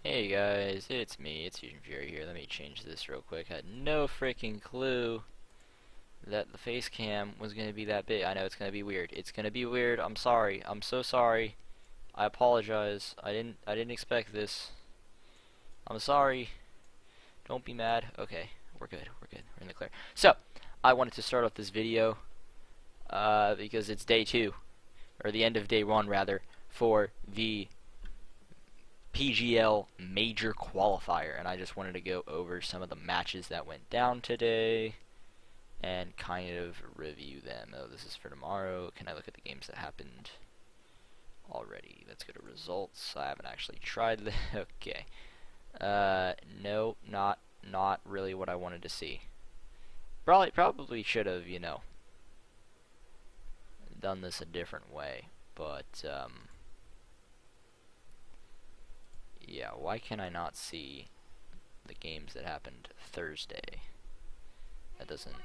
Hey guys, it's me, it's Fusion Fury here. Let me change this real quick. I had no freaking clue that the face cam was gonna be that big. I know it's gonna be weird. It's gonna be weird. I'm sorry. I'm so sorry. I apologize. I didn't expect this. I'm sorry. Don't be mad. Okay, we're good. We're good. We're in the clear. So, I wanted to start off this video because it's day 2, or the end of day 1 rather, for the PGL major qualifier, and I just wanted to go over some of the matches that went down today and kind of review them. Oh, this is for tomorrow. Can I look at the games that happened already? Let's go to results. I haven't actually tried this. Okay. No, not really what I wanted to see. Probably should have, done this a different way, but yeah, why can I not see the games that happened Thursday? That doesn't...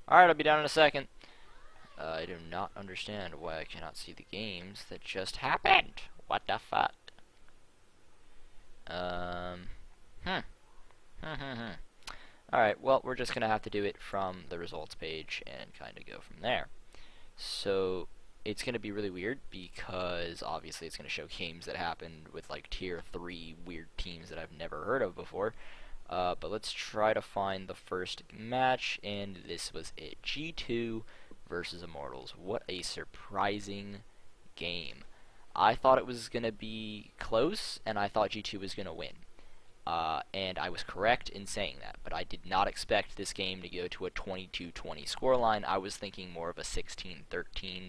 Alright, I'll be down in a second. I do not understand why I cannot see the games that just happened. What the fuck? Alright, well, we're just gonna have to do it from the results page and kind of go from there. So, it's going to be really weird because obviously it's going to show games that happened with like tier 3 weird teams that I've never heard of before. But let's try to find the first match, and this was it. G2 versus Immortals. What a surprising game. I thought it was going to be close, and I thought G2 was going to win. And I was correct in saying that, but I did not expect this game to go to a 22-20 scoreline. I was thinking more of a 16-13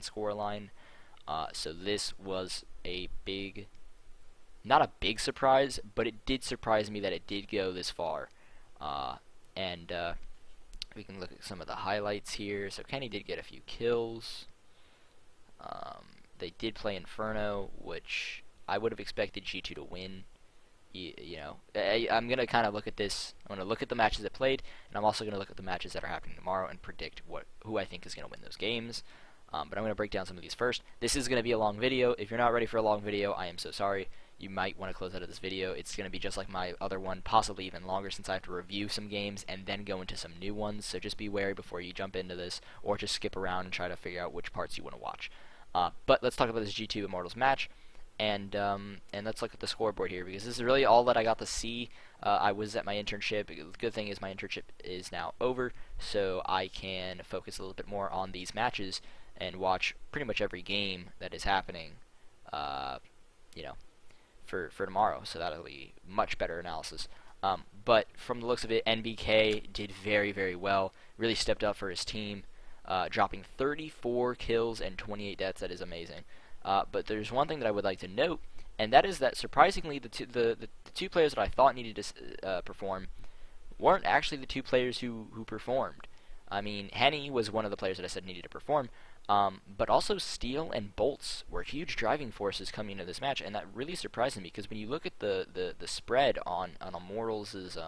scoreline. So this was a big, not a big surprise, but it did surprise me that it did go this far. And we can look at some of the highlights here. So Kenny did get a few kills. They did play Inferno, which I would have expected G2 to win. I'm going to kind of look at this. I'm going to look at the matches that played, and I'm also going to look at the matches that are happening tomorrow and predict who I think is going to win those games. But I'm going to break down some of these first. This is going to be a long video. If you're not ready for a long video, I am so sorry. You might want to close out of this video. It's going to be just like my other one, possibly even longer, since I have to review some games and then go into some new ones. So just be wary before you jump into this, or just skip around and try to figure out which parts you want to watch. But let's talk about this G2 Immortals match. And let's look at the scoreboard here, because this is really all that I got to see. I was at my internship. The good thing is my internship is now over, so I can focus a little bit more on these matches and watch pretty much every game that is happening, for tomorrow. So that'll be much better analysis. But from the looks of it, NBK did very, very well. Really stepped up for his team, dropping 34 kills and 28 deaths. That is amazing. But there's one thing that I would like to note, and that is that surprisingly the two players that I thought needed to perform weren't actually the two players who performed. I mean, Henny was one of the players that I said needed to perform, but also Steel and Bolts were huge driving forces coming into this match, and that really surprised me, because when you look at the spread on Immortals'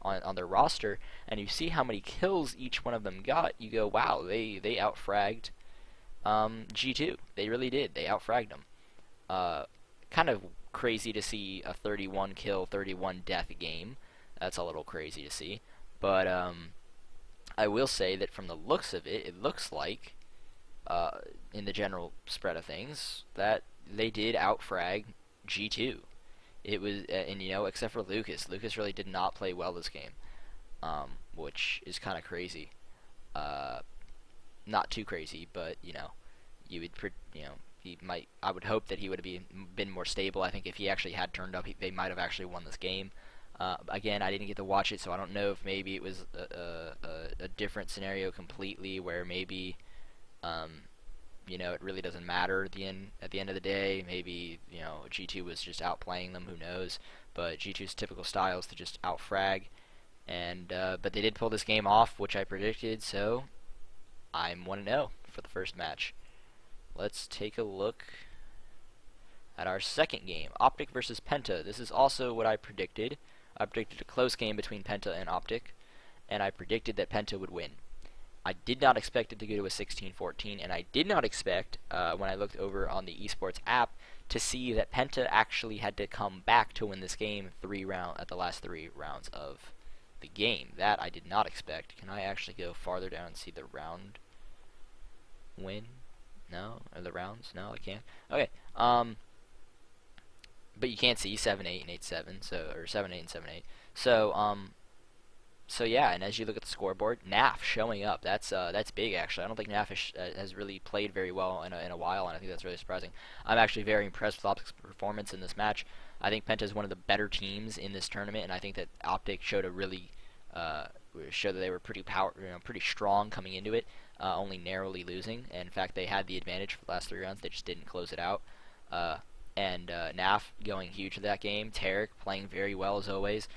on their roster, and you see how many kills each one of them got, you go, wow, they outfragged G2. They really did. They outfragged them. Kind of crazy to see a 31 kill, 31 death game. That's a little crazy to see. But I will say that from the looks of it, it looks like, in the general spread of things, that they did outfrag G2. It was, and except for Lucas. Lucas really did not play well this game, which is kind of crazy. Not too crazy, but you would, he might. I would hope that he would have been more stable. I think if he actually had turned up, they might have actually won this game. Again, I didn't get to watch it, so I don't know if maybe it was a different scenario completely, where maybe, it really doesn't matter at the end of the day. Maybe G2 was just outplaying them. Who knows? But G2's typical style is to just outfrag, and but they did pull this game off, which I predicted. So I'm 1-0 for the first match. Let's take a look at our second game, Optic versus Penta. This is also what I predicted. I predicted a close game between Penta and Optic, and I predicted that Penta would win. I did not expect it to go to a 16-14, and I did not expect, when I looked over on the esports app, to see that Penta actually had to come back to win this game at the last 3 rounds of the game. That I did not expect. Can I actually go farther down and see the round win? No? Or the rounds? No, I can't. Okay. But you can't see 7-8 and 8-7, or 7-8 and 7-8. So yeah, and as you look at the scoreboard, NAF showing up. That's big actually. I don't think NAF has really played very well in a while, and I think that's really surprising. I'm actually very impressed with Optic's performance in this match. I think Penta is one of the better teams in this tournament, and I think that Optic showed that they were pretty strong coming into it, only narrowly losing. And in fact, they had the advantage for the last 3 rounds. They just didn't close it out. And NAF going huge in that game. Tarek playing very well as always.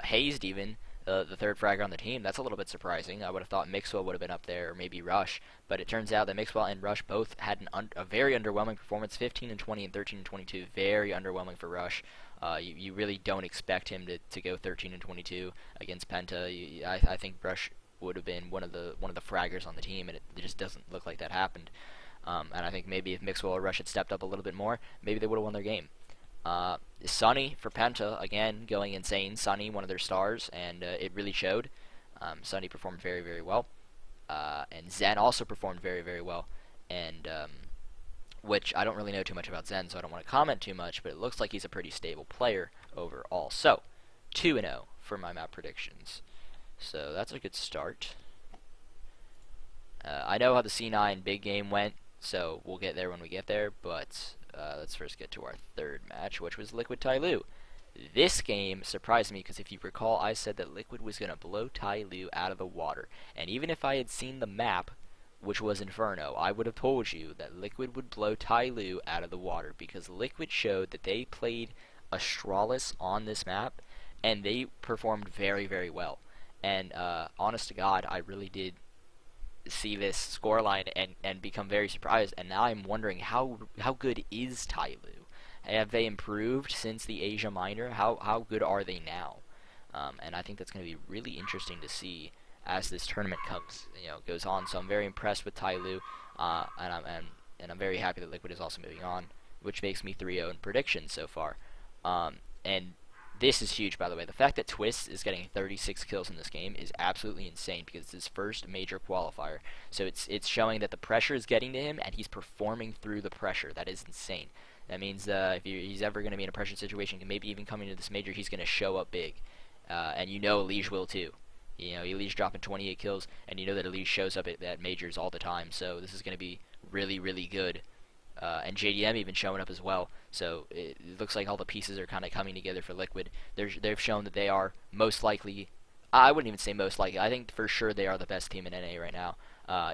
Hazed even. The 3rd fragger on the team. That's a little bit surprising. I would have thought Mixwell would have been up there, or maybe Rush, but it turns out that Mixwell and Rush both had a very underwhelming performance. 15 and 20 and 13 and 22. Very underwhelming for Rush. You really don't expect him to go 13 and 22 against Penta. I think Rush would have been one of the fraggers on the team, and it just doesn't look like that happened. And I think maybe if Mixwell or Rush had stepped up a little bit more, maybe they would have won their game. Sunny for Penta, again, going insane. Sunny, one of their stars, and it really showed. Sunny performed very, very well. And Zen also performed very, very well. And which I don't really know too much about Zen, so I don't want to comment too much, but it looks like he's a pretty stable player overall. So, 2-0 for my map predictions. So that's a good start. I know how the C9 big game went, so we'll get there when we get there, but let's first get to our 3rd match, which was Liquid TYLO. This game surprised me because if you recall, I said that Liquid was going to blow TYLO out of the water. And even if I had seen the map, which was Inferno, I would have told you that Liquid would blow TYLO out of the water because Liquid showed that they played Astralis on this map, and they performed very, very well. And honest to God, I really did see this scoreline and become very surprised, and now I'm wondering how good is TYLO? Have they improved since the Asia Minor? How good are they now? And I think that's going to be really interesting to see as this tournament goes on. So I'm very impressed with TYLO, and I'm very happy that Liquid is also moving on, which makes me 3-0 in predictions so far. And this is huge, by the way. The fact that Twist is getting 36 kills in this game is absolutely insane because it's his first major qualifier. So it's showing that the pressure is getting to him, and he's performing through the pressure. That is insane. That means if he's ever going to be in a pressure situation, maybe even coming to this major, he's going to show up big. And Elige will too. Elige dropping 28 kills, and you know that Elige shows up at majors all the time. So this is going to be really, really good. And JDM even showing up as well. So it looks like all the pieces are kind of coming together for Liquid. They've shown that they are most likely, I wouldn't even say most likely, I think for sure they are the best team in NA right now.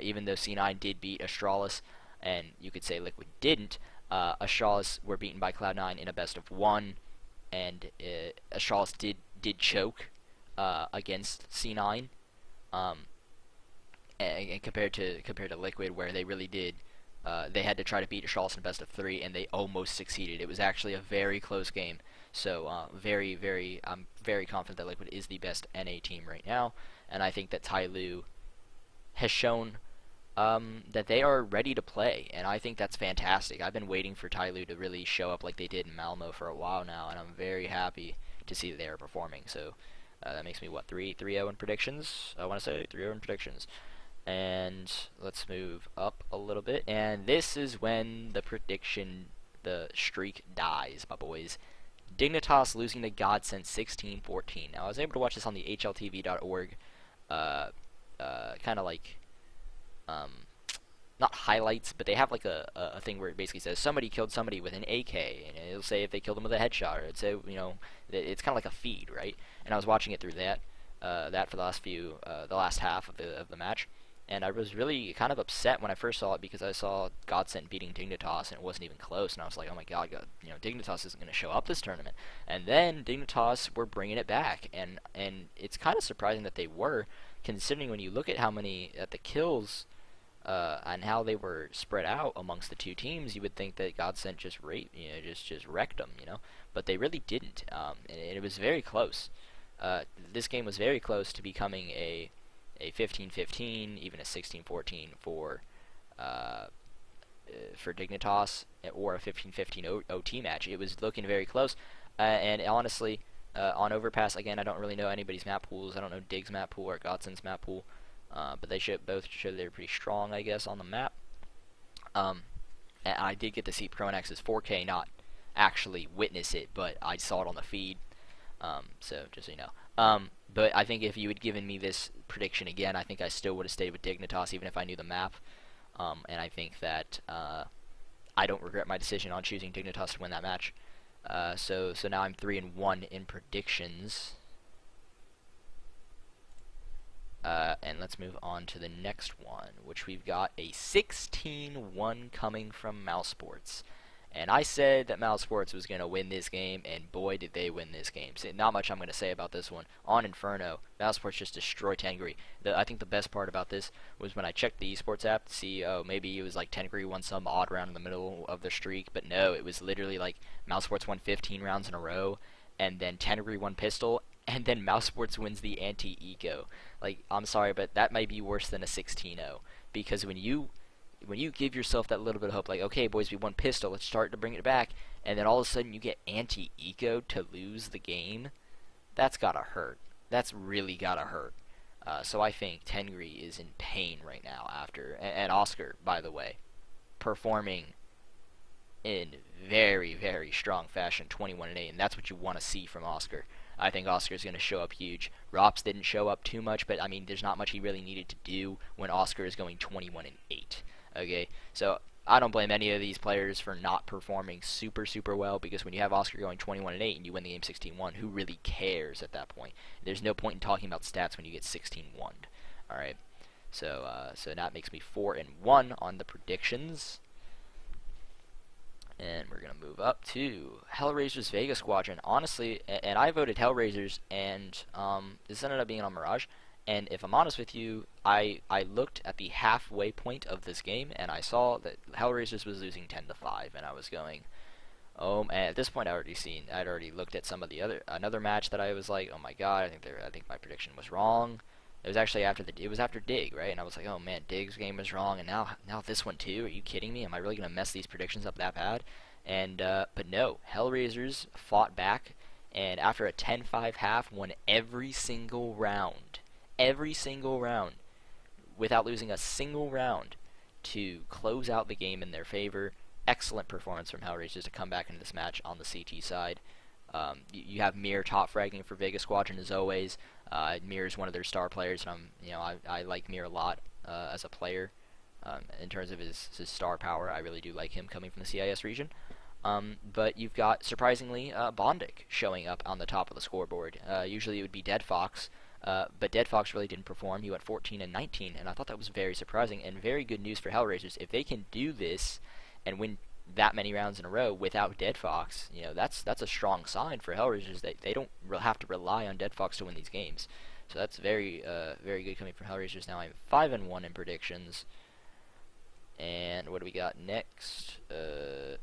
Even though C9 did beat Astralis, and you could say Liquid didn't, Astralis were beaten by Cloud9 in a best of 1, and Astralis did choke against C9, and compared to Liquid, where they really did. They had to try to beat Astralis in best of 3, and they almost succeeded. It was actually a very close game. So I'm very confident that Liquid is the best NA team right now, and I think that TYLO has shown that they are ready to play, and I think that's fantastic. I've been waiting for TYLO to really show up like they did in Malmo for a while now, and I'm very happy to see that they are performing. So that makes me, 3-0 in predictions? I want to say 3-0 in predictions. And let's move up a little bit. And this is when the streak dies, my boys. Dignitas losing to Godsent 16-14. Now, I was able to watch this on the hltv.org, kind of like, not highlights, but they have like a thing where it basically says somebody killed somebody with an AK, and it'll say if they killed them with a headshot, or it'd say, it's kind of like a feed, right? And I was watching it through that for the last half of the match. And I was really kind of upset when I first saw it because I saw Godsent beating Dignitas and it wasn't even close, and I was like, oh my god, Dignitas isn't going to show up this tournament. And then Dignitas were bringing it back, and it's kind of surprising that they were, considering when you look at the kills and how they were spread out amongst the two teams, you would think that Godsent just wrecked them, but they really didn't, and it was very close. This game was very close to becoming a 15-15, even a 16-14 for Dignitas, or a 15-15 OT match. It was looking very close, and honestly, on Overpass, again, I don't really know anybody's map pools. I don't know Dig's map pool or Godson's map pool, but they both show they're pretty strong, I guess, on the map. And I did get to see Pronax's 4K, not actually witness it, but I saw it on the feed, so just so you know. But I think if you had given me this prediction again, I think I still would have stayed with Dignitas, even if I knew the map. And I think that I don't regret my decision on choosing Dignitas to win that match. So now I'm 3-1 in predictions. And let's move on to the next one, which we've got a 16-1 coming from Mousesports. And I said that Mousesports was going to win this game, and boy did they win this game. So not much I'm going to say about this one. On Inferno, Mousesports just destroyed Tangra. I think the best part about this was when I checked the esports app to see, oh, maybe it was like Tangra won some odd round in the middle of the streak, but no, it was literally like Mousesports won 15 rounds in a row, and then Tangra won pistol, and then Mousesports wins the anti-eco. Like, I'm sorry, but that might be worse than a 16-0, because when you give yourself that little bit of hope, like, okay, boys, we won pistol, let's start to bring it back, and then all of a sudden you get anti-eco to lose the game, that's gotta hurt. That's really gotta hurt. So I think Tangra is in pain right now after, and Oscar, by the way, performing in very, very strong fashion, 21-8, and that's what you want to see from Oscar. I think Oscar's going to show up huge. Rops didn't show up too much, but I mean, there's not much he really needed to do when Oscar is going 21-8. Okay, so I don't blame any of these players for not performing super, super well, because when you have Oscar going 21-8 and you win the game 16-1, who really cares at that point? There's no point in talking about stats when you get 16-1. All right, so that makes me 4-1 on the predictions. And we're going to move up to Hellraisers Vega Squadron. Honestly, and I voted Hellraisers, and this ended up being on Mirage. And if I'm honest with you, I looked at the halfway point of this game, and I saw that Hellraisers was losing 10-5, and I was going, oh, and at this point I'd already looked at some of the another match that I was like, oh my god, I think my prediction was wrong. It was actually after Dig, right? And I was like, oh man, Dig's game was wrong, and now this one too. Are you kidding me? Am I really gonna mess these predictions up that bad? And but no, Hellraisers fought back, and after a 10-5 half, won every single round, without losing a single round, to close out the game in their favor. Excellent performance from Hellraisers to come back into this match on the CT side. You have Mir top fragging for Vega Squadron as always. Mir is one of their star players, and I like Mir a lot as a player. In terms of his star power, I really do like him coming from the CIS region. But you've got, surprisingly, Bondic showing up on the top of the scoreboard. Usually it would be Dead Fox, but Dead Fox really didn't perform. He went 14-19, and I thought that was very surprising and very good news for Hellraisers. If they can do this and win that many rounds in a row without Dead Fox, that's a strong sign for Hellraisers that they don't have to rely on Dead Fox to win these games. So that's very very good coming from Hellraisers. Now I'm 5-1 in predictions. And what do we got next?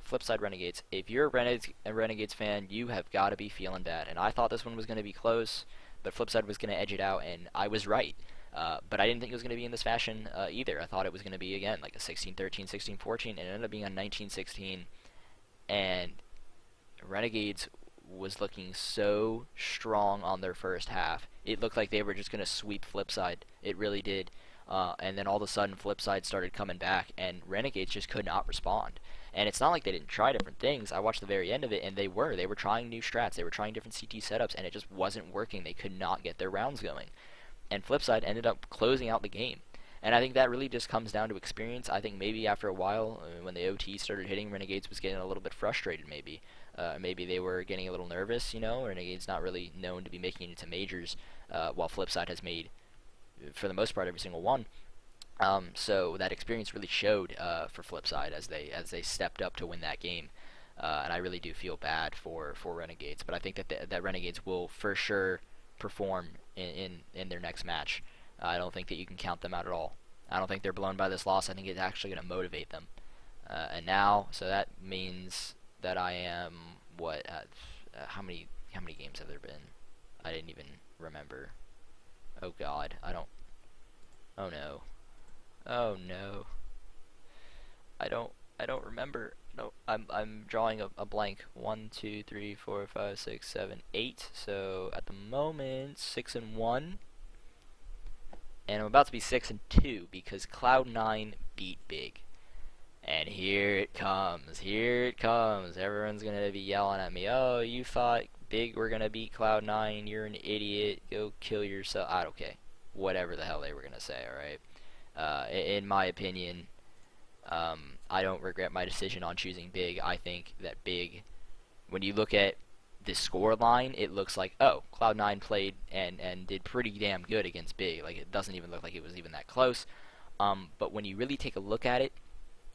Flipside Renegades. If you're a Renegades fan, you have got to be feeling bad. And I thought this one was going to be close, but Flipside was going to edge it out, and I was right. But I didn't think it was going to be in this fashion either. I thought it was going to be, again, like a 16-13, 16-14, and it ended up being a 19-16. And Renegades was looking so strong on their first half. It looked like they were just going to sweep Flipside. It really did. And then all of a sudden Flipside started coming back, and Renegades just could not respond. And it's not like they didn't try different things. I watched the very end of it, and they were trying new strats. They were trying different CT setups, and it just wasn't working. They could not get their rounds going. And Flipside ended up closing out the game. And I think that really just comes down to experience. I think maybe after a while, when the OT started hitting, Renegades was getting a little bit frustrated maybe. Maybe they were getting a little nervous, Renegades not really known to be making it into majors, while Flipside has made, for the most part, every single one. So that experience really showed for Flipside as they stepped up to win that game. And I really do feel bad for Renegades. But I think that Renegades will for sure perform in their next match. I don't think that you can count them out at all. I don't think they're blown by this loss. I think it's actually going to motivate them. And now, so that means that I am, how many games have there been? I didn't even remember. Oh god, Oh no. Oh no. I don't I don't remember. No, I'm drawing a blank. 1, 2, 3, 4, 5, 6, 7, 8. So at the moment 6-1. And I'm about to be 6-2 because Cloud9 beat Big. And here it comes. Here it comes. Everyone's going to be yelling at me. Oh, you thought Big were going to beat Cloud9. You're an idiot. Go kill yourself. I don't care. Whatever the hell they were going to say, alright? In my opinion, I don't regret my decision on choosing Big. I think that Big, when you look at the score line, it looks like, oh, Cloud9 played and did pretty damn good against Big. Like, it doesn't even look like it was even that close. But when you really take a look at it,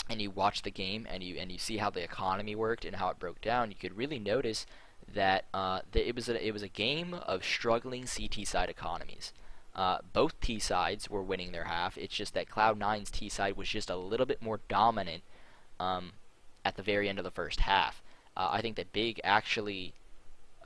and you watch the game, and you see how the economy worked and how it broke down, you could really notice that it was a game of struggling CT side economies. Both T sides were winning their half. It's just that Cloud9's T side was just a little bit more dominant at the very end of the first half. I think that Big actually,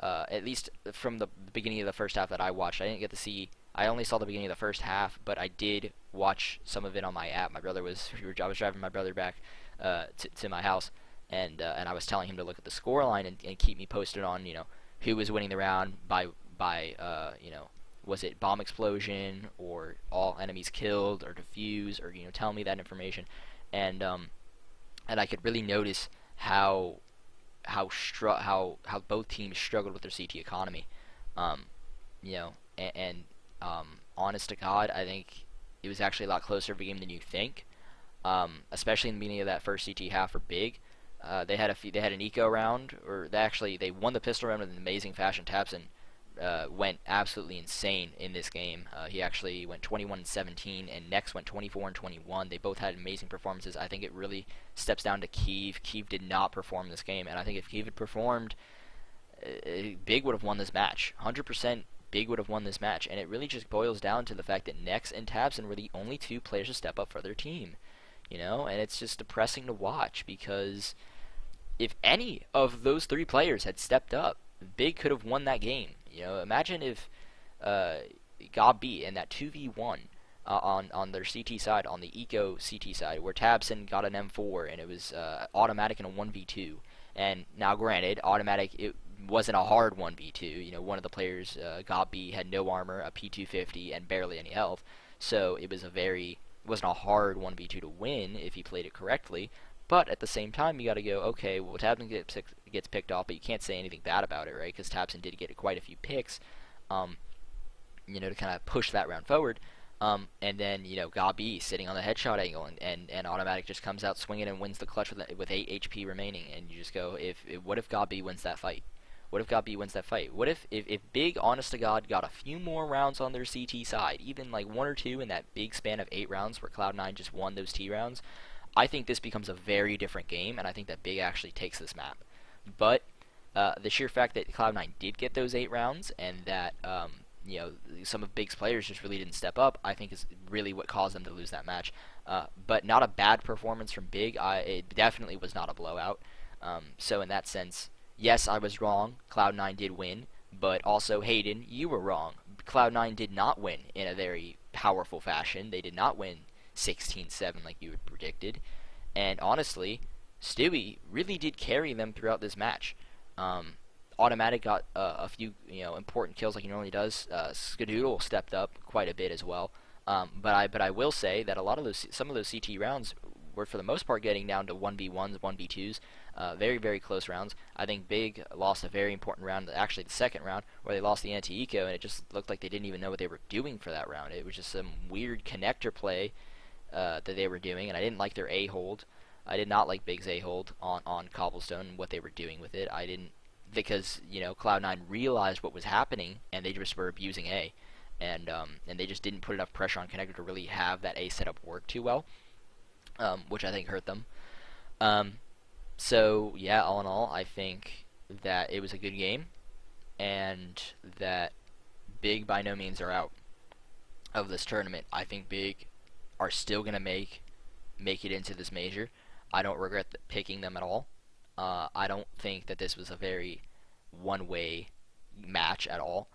at least from the beginning of the first half that I watched, I didn't get to see. I only saw the beginning of the first half, but I did watch some of it on my app. I was driving my brother back to my house, and I was telling him to look at the scoreline and keep me posted on who was winning the round by was it bomb explosion or all enemies killed or defuse, or tell me that information, and I could really notice how both teams struggled with their CT economy, and honest to God, I think it was actually a lot closer of a game than you think. Especially in the beginning of that first CT half for Big, they had an eco round, or they won the pistol round in an amazing fashion. Tapson went absolutely insane in this game. He actually went 21-17, and Nex went 24-21. They both had amazing performances. I think it really steps down to Keeve. Keeve did not perform this game, and I think if Keeve had performed, Big would have won this match. 100%. Big would have won this match, and it really just boils down to the fact that Nex and Tabson were the only two players to step up for their team, and it's just depressing to watch, because if any of those three players had stepped up, Big could have won that game. Imagine if got beat in that 2v1 on their CT side, on the Eco CT side, where Tabson got an M4 and it was automatic in a 1v2. And now, granted, automatic, it wasn't a hard 1v2. One of the players, got beat, had no armor, a P250, and barely any health. So it wasn't a hard 1v2 to win if he played it correctly. But at the same time, you got to go, okay, well, Tabson gets picked off, but you can't say anything bad about it, right? Because Tabson did get quite a few picks, to kind of push that round forward. And then, Gabi sitting on the headshot angle, and Automatic just comes out swinging and wins the clutch with 8 HP remaining. And you just go, what if Gabi wins that fight? What if Gabi wins that fight? What if Big, honest to God, got a few more rounds on their CT side, even like 1 or 2 in that big span of 8 rounds where Cloud9 just won those T rounds? I think this becomes a very different game, and I think that Big actually takes this map. But the sheer fact that Cloud9 did get those 8 rounds, and that some of Big's players just really didn't step up, I think is really what caused them to lose that match. But not a bad performance from Big. It definitely was not a blowout. So in that sense, yes, I was wrong. Cloud9 did win, but also, Hayden, you were wrong. Cloud9 did not win in a very powerful fashion. They did not win 16-7 like you had predicted. And honestly, Stewie really did carry them throughout this match. Automatic got a few important kills like he normally does. Skadoodle stepped up quite a bit as well. But I will say that some of those CT rounds were for the most part getting down to 1v1s, 1v2s. Very, very close rounds. I think Big lost a very important round, actually the second round, where they lost the anti-eco, and it just looked like they didn't even know what they were doing for that round. It was just some weird connector play that they were doing, and I didn't like their A-hold. I did not like Big's A-hold on Cobblestone and what they were doing with it. I didn't, because Cloud9 realized what was happening, and they just were abusing A, and they just didn't put enough pressure on connector to really have that A setup work too well, which I think hurt them. So yeah, all in all, I think that it was a good game, and that Big by no means are out of this tournament. I think Big are still gonna make it into this major. I don't regret picking them at all. I don't think that this was a very one-way match at all.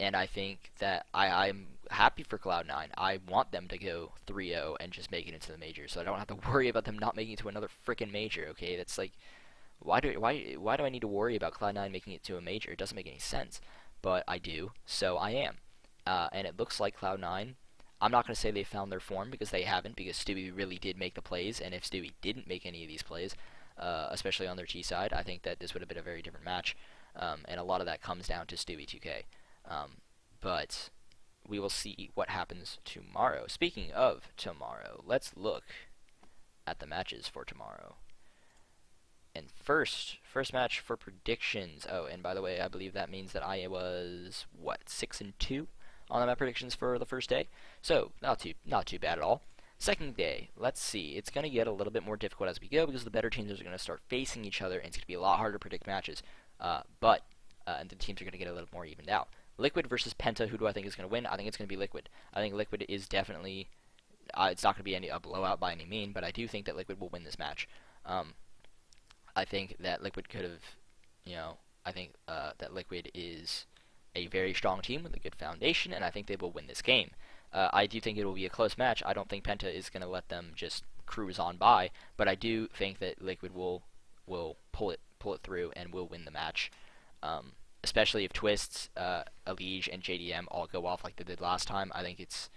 And I think that I'm happy for Cloud9. I want them to go 3-0 and just make it into the major, so I don't have to worry about them not making it to another freaking major. Okay, that's like, why do I need to worry about Cloud9 making it to a major? It doesn't make any sense, but I do, so I am. And it looks like Cloud9. I'm not going to say they found their form because they haven't, because Stewie really did make the plays, and if Stewie didn't make any of these plays, especially on their T side, I think that this would have been a very different match, and a lot of that comes down to Stewie 2K. But we will see what happens tomorrow. Speaking of tomorrow, let's look at the matches for tomorrow. And first match for predictions. Oh, and by the way, I believe that means that I was, what, 6-2 on the map predictions for the first day. So not too bad at all. Second day, let's see. It's going to get a little bit more difficult as we go because the better teams are going to start facing each other, and it's going to be a lot harder to predict matches. And the teams are going to get a little more evened out. Liquid versus Penta. Who do I think is going to win? I think it's going to be Liquid. I think Liquid is definitely. It's not going to be a blowout by any mean, but I do think that Liquid will win this match. I think that Liquid could have, I think that Liquid is a very strong team with a good foundation, and I think they will win this game. I do think it will be a close match. I don't think Penta is going to let them just cruise on by, but I do think that Liquid will pull it through and will win the match. Especially if Twists, Elige, and JDM all go off like they did last time. I think it's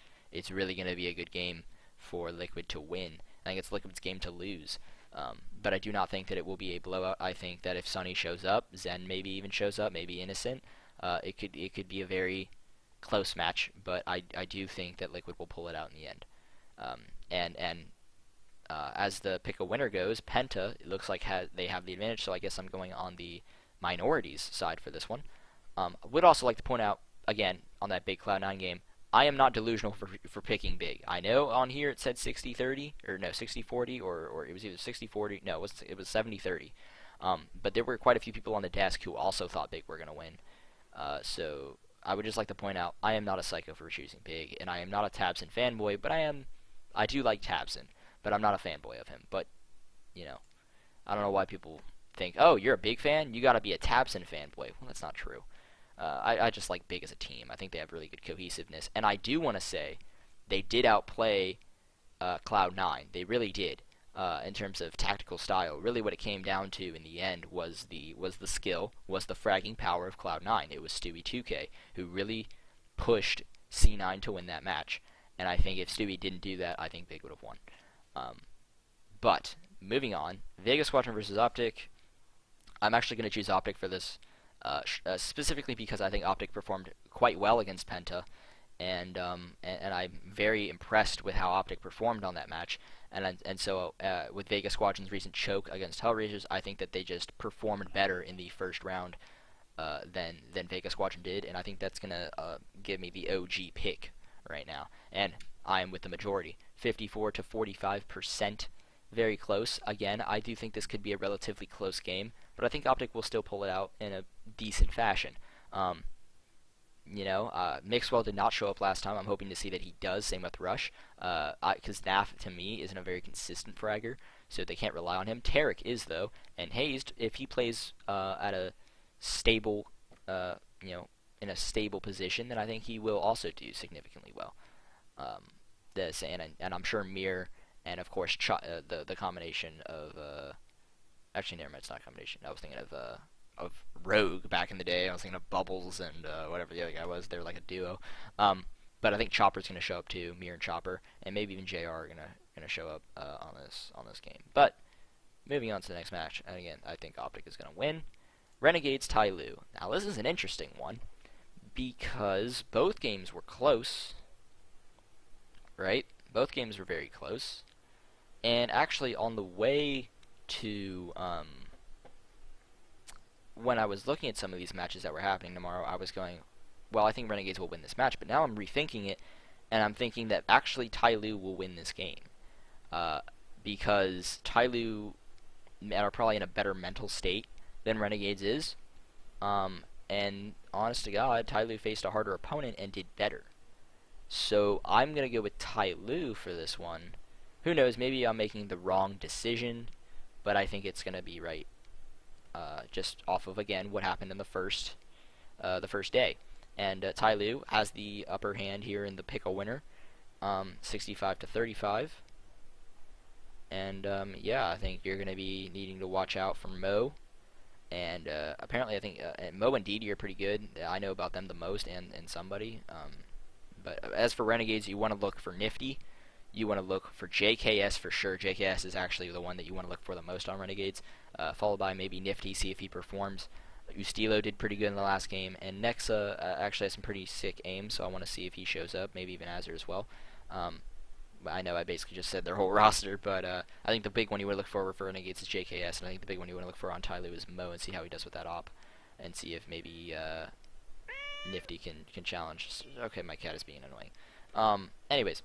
really going to be a good game for Liquid to win. I think it's Liquid's game to lose. But I do not think that it will be a blowout. I think that if Sunny shows up, Zen maybe even shows up, maybe Innocent, it could be a very close match. But I do think that Liquid will pull it out in the end. As the pick a winner goes, Penta, it looks like they have the advantage. So I guess I'm going on the minorities side for this one. Would also like to point out again on that big Cloud9 game, I am not delusional for picking big. I know on here it said 60-30 or no 60-40 or it was either 60-40. No, it was 70-30. But there were quite a few people on the desk who also thought big were gonna win. So I would just like to point out I am not a psycho for choosing big, and I am not a Tabson fanboy, but I do like Tabson, but I'm not a fanboy of him. But I don't know why people think, oh, you're a big fan, you gotta be a Tabson fanboy. Well, that's not true. I just like big as a team. I think they have really good cohesiveness, and I do want to say they did outplay Cloud9. They really did in terms of tactical style. Really, what it came down to in the end was the skill, was the fragging power of Cloud9. It was Stewie 2K who really pushed C9 to win that match, and I think if Stewie didn't do that, I think Big would have won. But moving on, Vega Squadron versus Optic. I'm actually going to choose Optic for this, specifically because I think Optic performed quite well against Penta, and I'm very impressed with how Optic performed on that match. And so with Vega Squadron's recent choke against Hellraisers, I think that they just performed better in the first round than Vega Squadron did, and I think that's going to give me the OG pick right now. And I am with the majority, 54 to 45%. Very close. Again, I do think this could be a relatively close game, but I think Optic will still pull it out in a decent fashion. Mixwell did not show up last time. I'm hoping to see that he does. Same with Rush, because Naf to me isn't a very consistent fragger, so they can't rely on him. Tarek is though, and Hazed, if he plays at a stable, in a stable position, then I think he will also do significantly well. And I'm sure Mir. And of course, the combination of actually, never mind, it's not a combination. I was thinking of Rogue back in the day. I was thinking of Bubbles and whatever the other guy was. They're like a duo. But I think Chopper's gonna show up too. Mir and Chopper, and maybe even JR are gonna show up on this game. But moving on to the next match, and again, I think Optic is gonna win. Renegades TYLO. Now this is an interesting one because both games were close, right? Both games were very close. And actually, on the way to, when I was looking at some of these matches that were happening tomorrow, I was going, well, I think Renegades will win this match. But now I'm rethinking it, and I'm thinking that actually TYLO will win this game. Because TYLO are probably in a better mental state than Renegades is. And honest to God, TYLO faced a harder opponent and did better. So I'm going to go with TYLO for this one. Who knows, maybe I'm making the wrong decision, but I think it's going to be right. Just off of, again, what happened in the first day. And TYLO has the upper hand here in the pickle winner, 65 to 35. And yeah, I think you're going to be needing to watch out for Mo. And apparently, I think Mo and Didi are pretty good. I know about them the most, and somebody. But as for Renegades, you want to look for Nifty. You want to look for JKS for sure. JKS is actually the one that you want to look for the most on Renegades, followed by maybe Nifty, see if he performs. Ustilo did pretty good in the last game, and Nexa actually has some pretty sick aim, so I want to see if he shows up, maybe even Azure as well. I know I basically just said their whole roster, but I think the big one you want to look for Renegades is JKS, and I think the big one you want to look for on TYLO is Mo, and see how he does with that op, and see if maybe Nifty can challenge. Okay, my cat is being annoying. Anyways,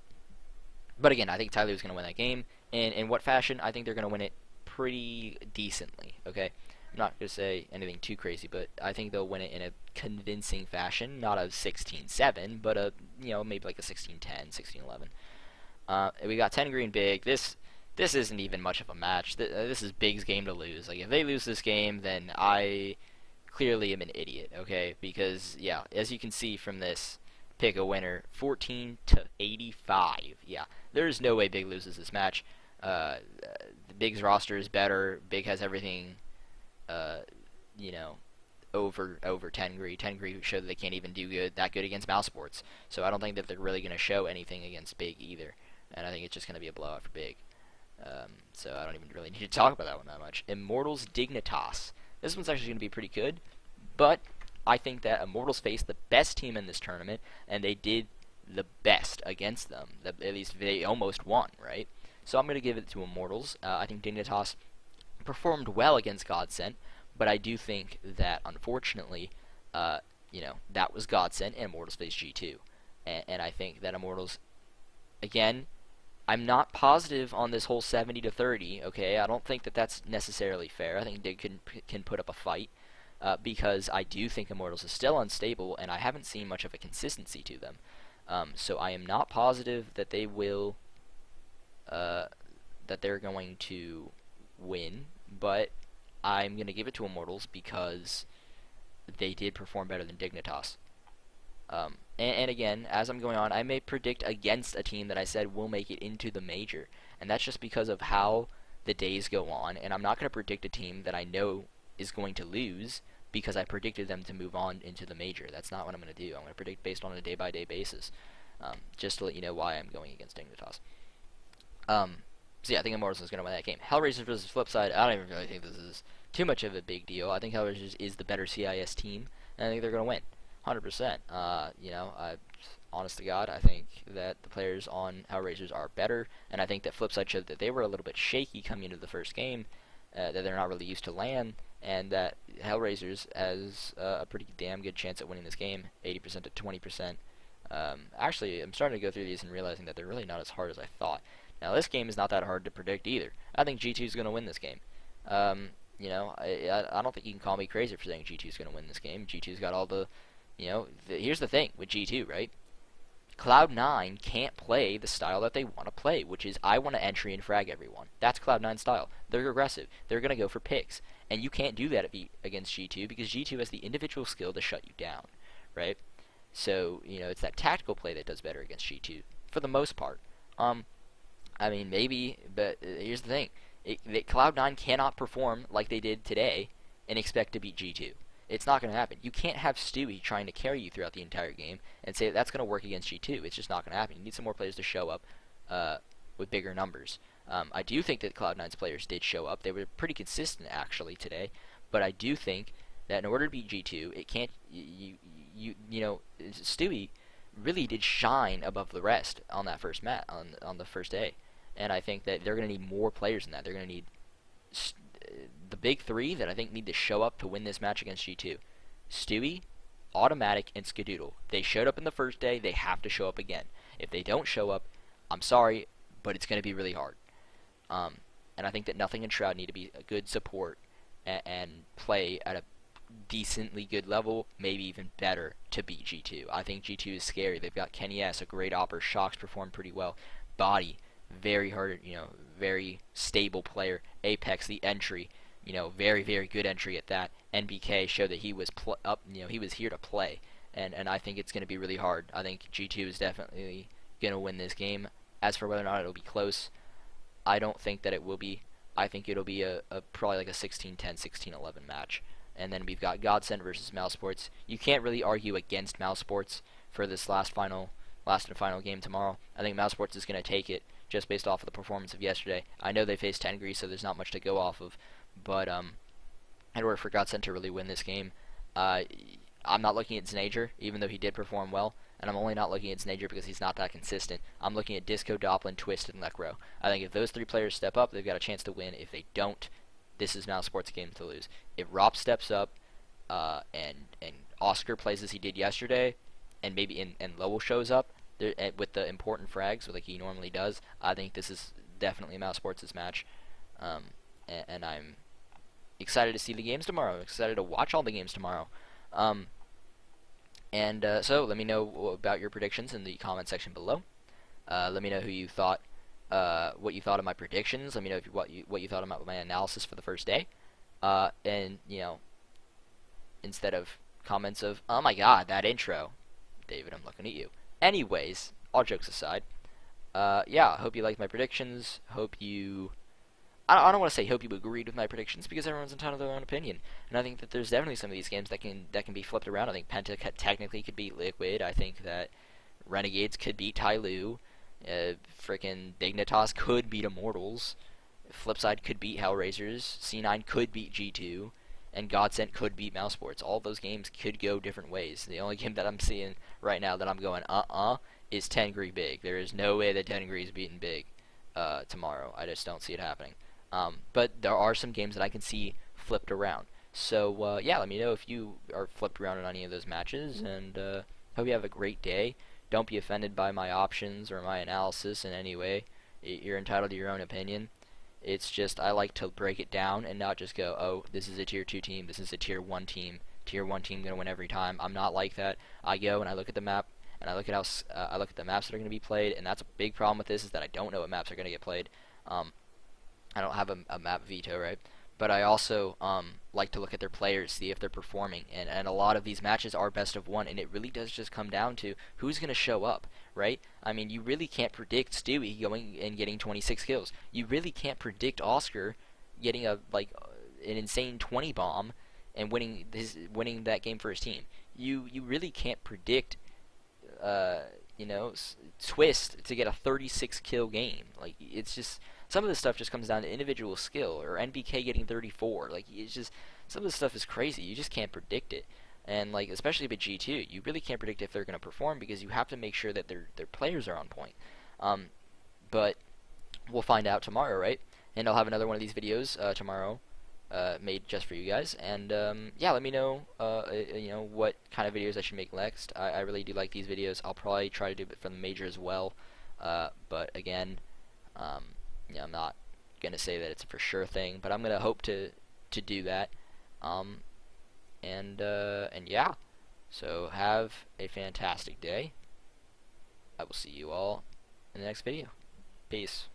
but again, I think TYLO is going to win that game, and in what fashion? I think they're going to win it pretty decently. Okay, I'm not going to say anything too crazy, but I think they'll win it in a convincing fashion, not a 16-7, but a maybe like a 16-10, 16-11. We got 10 green big. This isn't even much of a match. This is Big's game to lose. Like, if they lose this game, then I clearly am an idiot, okay? Because, yeah, as you can see from this, pick a winner, 14 to 85. Yeah, there's no way Big loses this match. Big's roster is better. Big has everything, over Tangra. Tangra showed that they can't even do that good against Mousesports. So I don't think that they're really going to show anything against Big either. And I think it's just going to be a blowout for Big. So I don't even really need to talk about that one that much. Immortals Dignitas. This one's actually going to be pretty good, but I think that Immortals faced the best team in this tournament, and they did the best against them. At least they almost won, right? So I'm going to give it to Immortals. I think Dignitas performed well against Godsent, but I do think that, unfortunately, that was Godsent, and Immortals faced G2. And I think that Immortals, again, I'm not positive on this whole 70 to 30. Okay, I don't think that that's necessarily fair. I think Dig can put up a fight because I do think Immortals is still unstable, and I haven't seen much of a consistency to them. So I am not positive that they will, that they're going to win, but I'm going to give it to Immortals because they did perform better than Dignitas. And again, as I'm going on, I may predict against a team that I said will make it into the major. And that's just because of how the days go on. And I'm not going to predict a team that I know is going to lose because I predicted them to move on into the major. That's not what I'm going to do. I'm going to predict based on a day-by-day basis. Just to let you know why I'm going against Dignitas. So yeah, I think Immortals is going to win that game. Hellraisers versus Flipside, I don't even really think this is too much of a big deal. I think Hellraisers is the better CIS team, and I think they're going to win. 100%. Honest to God, I think that the players on Hellraisers are better, and I think that Flipside showed that they were a little bit shaky coming into the first game, that they're not really used to LAN, and that Hellraisers has a pretty damn good chance at winning this game, 80% to 20%. Actually, I'm starting to go through these and realizing that they're really not as hard as I thought. Now, this game is not that hard to predict either. I think G2 is going to win this game. I don't think you can call me crazy for saying G2 is going to win this game. G2's got all the... here's the thing with G2, right? Cloud9 can't play the style that they want to play, which is I want to entry and frag everyone. That's Cloud9 style. They're aggressive. They're going to go for picks. And you can't do that against G2 because G2 has the individual skill to shut you down, right? So, it's that tactical play that does better against G2 for the most part. I mean, maybe, but here's the thing. Cloud9 cannot perform like they did today and expect to beat G2. It's not going to happen. You can't have Stewie trying to carry you throughout the entire game and say that's going to work against G2. It's just not going to happen. You need some more players to show up with bigger numbers. I do think that Cloud9's players did show up. They were pretty consistent, actually, today. But I do think that in order to beat G2, it can't... Stewie really did shine above the rest on that first on the first day. And I think that they're going to need more players than that. They're going to need... the big three that I think need to show up to win this match against G2. Stewie, Automatic, and Skadoodle. They showed up in the first day. They have to show up again. If they don't show up, I'm sorry, but it's going to be really hard. And I think that Nothing and Shroud need to be a good support and play at a decently good level, maybe even better, to beat G2. I think G2 is scary. They've got Kenny S, a great opper. Shocks performed pretty well. Body, very hard, very stable player. Apex, the entry, very, very good entry at that. NBK showed that he was he was here to play, and I think it's going to be really hard. I think G2 is definitely going to win this game. As for whether or not it'll be close, I don't think that it will be. I think it'll be a probably like a 16-10, 16-11 match. And then we've got Godsend versus Mousesports. You can't really argue against Mousesports for this last and final game tomorrow. I think Mousesports is going to take it just based off of the performance of yesterday. I know they faced Tangra, so there's not much to go off of, but in order for Godsend to really win this game, I'm not looking at Znager, even though he did perform well, and I'm only not looking at Znager because he's not that consistent. I'm looking at Disco, Doplin, Twist, and Lekro. I think if those three players step up, they've got a chance to win. If they don't, this is Mousesports' game to lose. If Rop steps up, and Oscar plays as he did yesterday, and maybe and Lowell shows up with the important frags like he normally does, I think this is definitely Mousesports' match, and I'm excited to see the games tomorrow. I'm excited to watch all the games tomorrow. So let me know about your predictions in the comment section below. Let me know who you thought, what you thought of my predictions. Let me know what you thought about my analysis for the first day. And instead of comments of "Oh my God, that intro," David, I'm looking at you. Anyways, all jokes aside, yeah, I hope you liked my predictions. Hope you. I don't want to say hope you agreed with my predictions because everyone's entitled to their own opinion, and I think that there's definitely some of these games that can be flipped around. I think Penta technically could beat Liquid. I think that Renegades could beat TYLO. Frickin' Dignitas could beat Immortals. Flipside could beat Hellraisers. C9 could beat G2, and Godsend could beat Mousesports. All those games could go different ways. The only game that I'm seeing right now that I'm going is Tangra Big. There is no way that Tangra is beating Big tomorrow. I just don't see it happening. But there are some games that I can see flipped around. So, yeah, let me know if you are flipped around in any of those matches, and hope you have a great day. Don't be offended by my options or my analysis in any way. You're entitled to your own opinion. It's just I like to break it down and not just go, oh, this is a tier 2 team, this is a tier 1 team. Tier 1 team going to win every time. I'm not like that. I go and I look at the map, and I look at how I look at the maps that are going to be played, and that's a big problem with this is that I don't know what maps are going to get played. I don't have a map veto, right? But I also like to look at their players, see if they're performing. And a lot of these matches are best of one, and it really does just come down to who's going to show up, right? I mean, you really can't predict Stewie going and getting 26 kills. You really can't predict Oscar getting an insane 20 bomb and winning that game for his team. You really can't predict Twist to get a 36 kill game. Like, it's just some of this stuff just comes down to individual skill, or NBK getting 34. Like, it's just some of this stuff is crazy. You just can't predict it. And like, especially with G2, you really can't predict if they're going to perform because you have to make sure that their players are on point. But we'll find out tomorrow, right? And I'll have another one of these videos tomorrow made just for you guys. And yeah, let me know what kind of videos I should make next. I really do like these videos. I'll probably try to do it for the major as well. But again, I'm not gonna say that it's a for sure thing, but I'm gonna hope to do that. And yeah, so have a fantastic day. I will see you all in the next video. Peace.